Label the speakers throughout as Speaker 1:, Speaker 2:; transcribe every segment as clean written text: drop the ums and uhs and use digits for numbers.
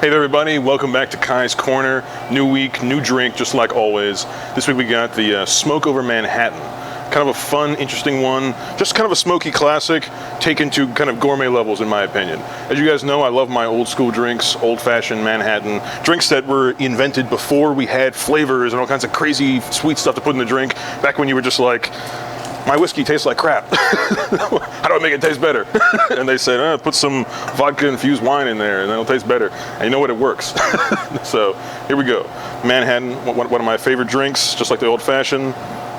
Speaker 1: Hey there everybody, welcome back to Kai's Corner. New week, new drink, just like always. This week we got the Smoke Over Manhattan. Kind of a fun, interesting one. Just kind of a smoky classic, taken to kind of gourmet levels in my opinion. As you guys know, I love my old school drinks, old-fashioned Manhattan. Drinks that were invented before we had flavors and all kinds of crazy sweet stuff to put in the drink. Back when you were just like, my whiskey tastes like crap. How do I make it taste better? And they said, put some vodka-infused wine in there and it'll taste better. And you know what, it works. So here we go. Manhattan, one of my favorite drinks, just like the old-fashioned,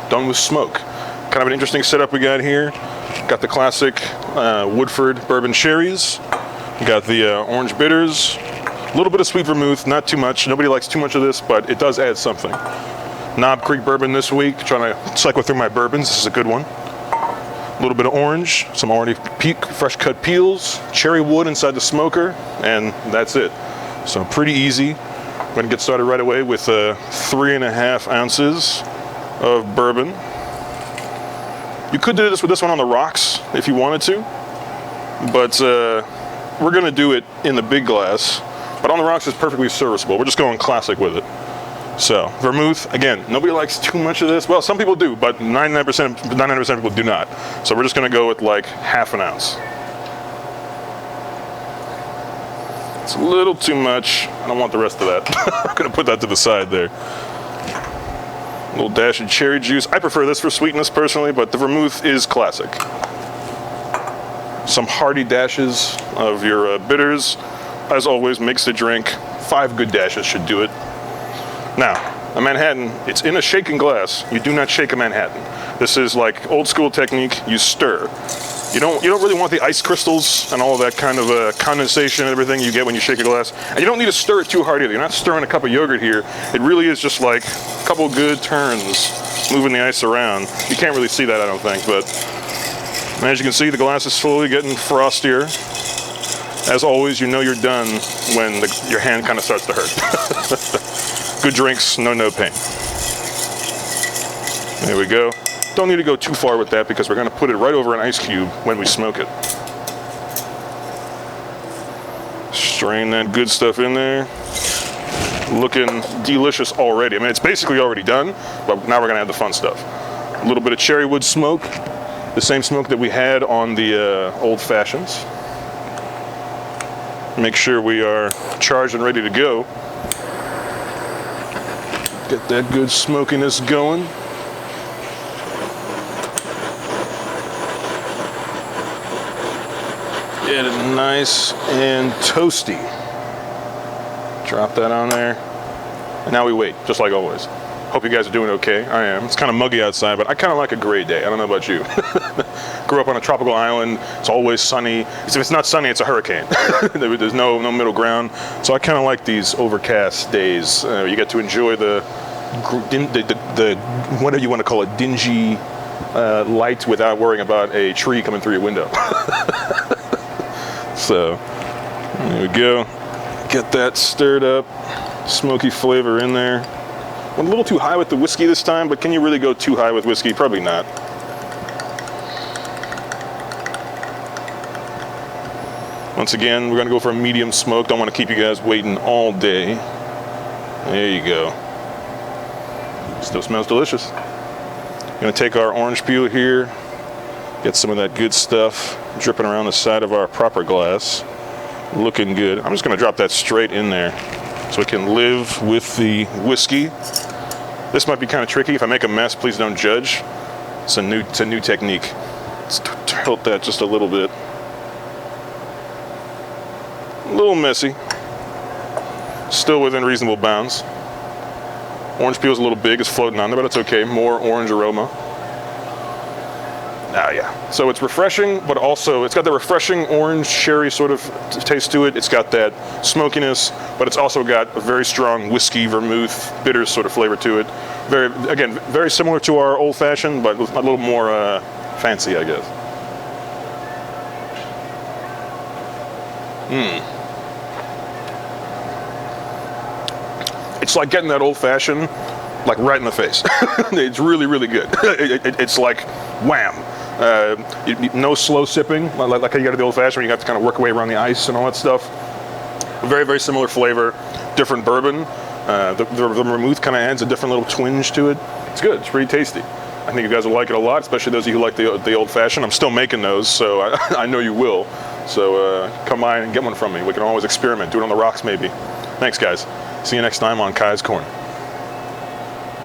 Speaker 1: done with smoke. Kind of an interesting setup we got here. Got the classic Woodford bourbon sherries. You got the orange bitters. A little bit of sweet vermouth, not too much. Nobody likes too much of this, but it does add something. Knob Creek bourbon this week, trying to cycle through my bourbons. This is a good one. A little bit of orange, some already fresh cut peels, cherry wood inside the smoker, and that's it. So pretty easy. I'm going to get started right away with 3.5 ounces of bourbon. You could do this with this one on the rocks if you wanted to, but we're going to do it in the big glass. But on the rocks is perfectly serviceable. We're just going classic with it. So, vermouth, again, nobody likes too much of this. Well, some people do, but 99% of people do not. So we're just going to go with like 1/2 ounce. It's a little too much. I don't want the rest of that. I'm going to put that to the side there. A little dash of cherry juice. I prefer this for sweetness personally, but the vermouth is classic. Some hearty dashes of your bitters. As always, mix the drink. 5 good dashes should do it. Now, a Manhattan, it's in a shaken glass. You do not shake a Manhattan. This is like old school technique. You stir. You don't really want the ice crystals and all of that kind of condensation and everything you get when you shake a glass. And you don't need to stir it too hard either. You're not stirring a cup of yogurt here. It really is just like a couple good turns, moving the ice around. You can't really see that, I don't think, but as you can see, the glass is slowly getting frostier. As always, you know you're done when your hand kind of starts to hurt. Good drinks, no pain. There we go. Don't need to go too far with that because we're going to put it right over an ice cube when we smoke it. Strain that good stuff in there. Looking delicious already. I mean, it's basically already done, but now we're going to add the fun stuff. A little bit of cherry wood smoke. The same smoke that we had on the old fashions. Make sure we are charged and ready to go. Get that good smokiness going. Get it nice and toasty. Drop that on there. And now we wait, just like always. Hope you guys are doing okay. I am. It's kind of muggy outside, but I kind of like a gray day. I don't know about you. Grew up on a tropical island. It's always sunny. If it's not sunny, it's a hurricane. There's no middle ground. So I kind of like these overcast days. You get to enjoy the whatever you want to call it, dingy light without worrying about a tree coming through your window. So there we go. Get that stirred up. Smoky flavor in there. Went a little too high with the whiskey this time, but can you really go too high with whiskey? Probably not. Once again, we're going to go for a medium smoke. Don't want to keep you guys waiting all day. There you go. Still smells delicious. Going to take our orange peel here, get some of that good stuff dripping around the side of our proper glass. Looking good. I'm just going to drop that straight in there so we can live with the whiskey. This might be kind of tricky. If I make a mess, please don't judge. It's a new technique. Let's tilt that just a little bit. A little messy. Still within reasonable bounds. Orange peel's a little big, it's floating on there, but it's okay. More orange aroma. Ah, yeah. So it's refreshing, but also it's got the refreshing orange cherry sort of taste to it. It's got that smokiness, but it's also got a very strong whiskey, vermouth, bitter sort of flavor to it. Very similar to our old fashioned, but a little more fancy, I guess. It's like getting that old fashioned, like right in the face. It's really, really good. It's like wham. No slow sipping, like how you got to the old fashioned, where you have to kind of work your way around the ice and all that stuff. Very, very similar flavor, different bourbon. The vermouth kind of adds a different little twinge to it. It's good. It's pretty tasty. I think you guys will like it a lot, especially those of you who like the old fashioned. I'm still making those, so I know you will. So come by and get one from me. We can always experiment. Do it on the rocks, maybe. Thanks, guys. See you next time on Kai's Corner.